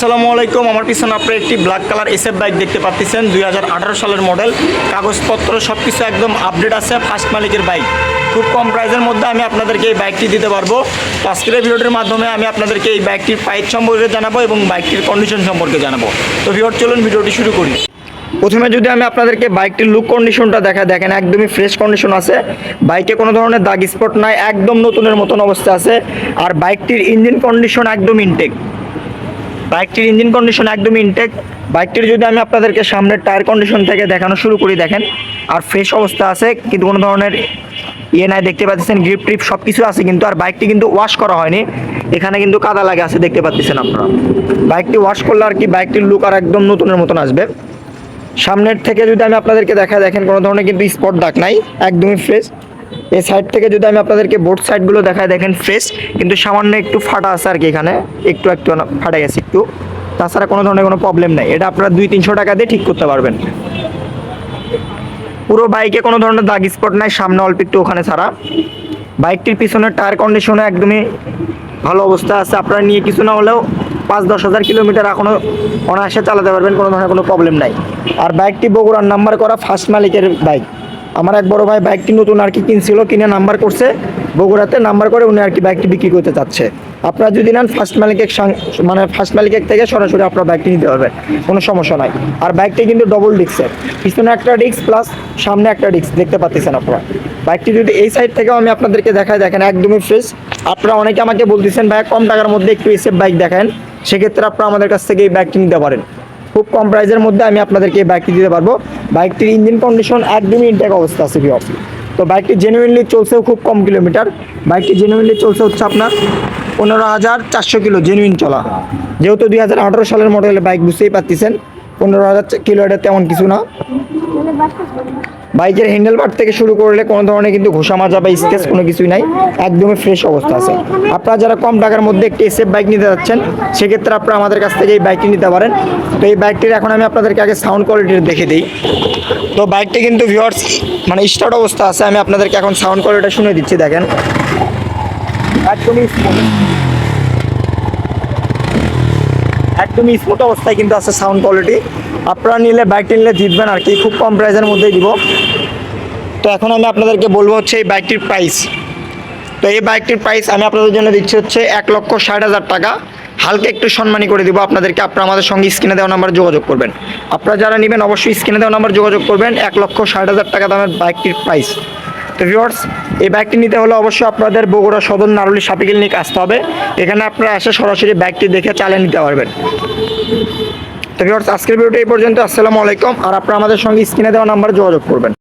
আসসালামু আলাইকুম। আমার পিছনে আপনি একটি ব্ল্যাক কালার এসএফ বাইক দেখতে পাচ্ছেন, 2018 সালের মডেল। কাগজপত্র সব কিছু একদম আপডেট আছে, ফার্স্ট মালিকের বাইক। খুব কম প্রাইসের মধ্যে আমি আপনাদেরকে এই বাইকটি দিতে পারবো। তো আজকের এই ভিডিওটির মাধ্যমে আমি আপনাদেরকে এই বাইকটির প্রাইস সম্পর্কে জানাবো এবং বাইকটির কন্ডিশন সম্পর্কে জানাবো। তো ভিউয়ার চলুন ভিডিওটি শুরু করি। প্রথমে যদি আমি আপনাদেরকে বাইকটির লুক কন্ডিশনটা দেখেন একদমই ফ্রেশ কন্ডিশন আছে। বাইকে কোনো ধরনের দাগ স্পট নাই, একদম নতুনের মতন অবস্থা আছে। আর বাইকটির ইঞ্জিন কন্ডিশন একদম ইনটেক। বাইকটির যদি আমি আপনাদেরকে সামনের টায়ার কন্ডিশন থেকে দেখানো শুরু করি, দেখেন আর ফ্রেশ অবস্থা আছে, কিন্তু কোনো ধরনের নাই। দেখতে পাচ্ছেন গ্রিপ ট্রিপ সব কিছু আছে কিন্তু। আর বাইকটি কিন্তু ওয়াশ করা হয়নি, এখানে কিন্তু কাদা লাগে আছে, দেখতে পাচ্ছেন আপনারা। বাইকটি ওয়াশ করলে আর কি বাইকটির লুক আর একদম নতুনের মতন আসবে। সামনের থেকে যদি আমি আপনাদেরকে দেখেন কোনো ধরনের কিন্তু স্পট দাগ নাই, একদমই ফ্রেশ। এই সাইড থেকে যদি আমি আপনাদেরকে বোর্ড সাইডগুলো দেখেন ফ্রেশ, কিন্তু সামান্য একটু ফাটা আছে আর কি, এখানে একটু ফাটা গেছে একটু। তাছাড়া কোনো ধরনের কোনো প্রবলেম নাই, এটা আপনারা 200-300 টাকা দিয়ে ঠিক করতে পারবেন। পুরো বাইকে কোনো ধরনের দাগ স্পট নাই, সামনে অল্প একটু ওখানে ছাড়া। বাইকটির পিছনের টায়ার কন্ডিশনে একদমই ভালো অবস্থা আছে। আপনারা নিয়ে কিছু না হলেও 5-10 হাজার কিলোমিটার এখনও অনায়াসে চালাতে পারবেন, কোনো ধরনের কোনো প্রবলেম নাই। আর বাইকটি বগুড়ার নাম্বার করা ফার্স্ট মালিকের বাইক। আমার এক বড় ভাই বাইকটি নতুন আর কি কিনছিল, কিনে নাম্বার করছে বগুড়াতে, নাম্বার করে উনি আর কি বাইকটি বিক্রি করতে চাচ্ছে। আপনারা যদি নেন ফার্স্ট মালিকের থেকে সরাসরি আপনারা বাইকটি নিতে পারবেন, কোনো সমস্যা নাই। আর বাইকটি কিন্তু ডবল ডিস্কের, পিছনে একটা ডিস্ক প্লাস সামনে একটা ডিস্ক, দেখতে পাচ্ছেন আপনারা। বাইকটি যদি এই সাইড থেকেও আমি আপনাদেরকে দেখেন একদমই ফ্রেশ। আপনারা অনেকে আমাকে বলতেছেন ভাই কম টাকার মধ্যে একটু এসএফ বাইক দেখেন, সেক্ষেত্রে আপনারা আমাদের কাছ থেকে এই বাইকটি নিতে পারেন। খুব কম প্রাইসের মধ্যে আমি আপনাদেরকে এই বাইকটি দিতে পারবো। বাইকটির ইঞ্জিন কন্ডিশন একদমই ইনটেক অবস্থা আছে ভিউয়ার্স। তো বাইকটি জেনুইনলি চলছেও খুব কম কিলোমিটার। বাইকটি জেনুইনলি চলছে হচ্ছে আপনার 15,400 কিলো জেনুইন চলা। যেহেতু 2018 সালের মডেলের বাইক, বুঝতেই পারতেছেন 15,000 কিলো এটা তেমন কিছু না। বাইকের হ্যান্ডেল বার থেকে শুরু করলে কোনো ধরনের কিন্তু ঘোষা মাজা বা স্কেচ কোনো কিছুই নাই, একদমই ফ্রেশ অবস্থা আছে। আপনারা যারা কম টাকার মধ্যে একটি এসএফ বাইক নিতে যাচ্ছেন, সেক্ষেত্রে আপনারা আমাদের কাছ থেকে এই বাইকটি নিতে পারেন। তো এই বাইকটির এখন আমি আপনাদেরকে আগে সাউন্ড কোয়ালিটি দেখে দিই। তো বাইকটি কিন্তু ভিউয়ার্স স্টার্ট অবস্থা আছে। আমি আপনাদেরকে এখন সাউন্ড কোয়ালিটি শুনে দিচ্ছি, দেখেন একদমই স্মুথ অবস্থায় কিন্তু আছে সাউন্ড কোয়ালিটি। আপনারা নিলে বাইকটি নিলে জিতবেন আর কি, খুব কম প্রাইসের মধ্যেই দিব। তো এখন আমি আপনাদেরকে বলবো হচ্ছে এই বাইকটির প্রাইস। তো এই বাইকটির প্রাইস আমি আপনাদের জন্য দিচ্ছি হচ্ছে 1,60,000 টাকা। হালকা একটু সম্মানী করে দিব আপনাদেরকে। আপনারা আমাদের সঙ্গে স্ক্রিনে দেওয়া নাম্বার যোগাযোগ করবেন। আপনারা যারা নেবেন অবশ্যই স্ক্রিনে দেওয়া নাম্বার যোগাযোগ করবেন। 1,60,000 টাকা দামের বাইকটির প্রাইস। তো ভিউয়ার্স, এই বাইকটি নিতে হলে অবশ্যই আপনাদের বগুড়া সদর নারুলি সাপি ক্লিনিক আসতে হবে। এখানে আপনারা এসে সরাসরি বাইকটি দেখে চালিয়ে নিতে পারবেন। তো ভিউয়ার্স, আজকের ভিডিওটা এই পর্যন্ত। আসসালামু আলাইকুম। আর আপনারা আমাদের সঙ্গে স্ক্রিনে দেওয়া নাম্বার যোগাযোগ করবেন।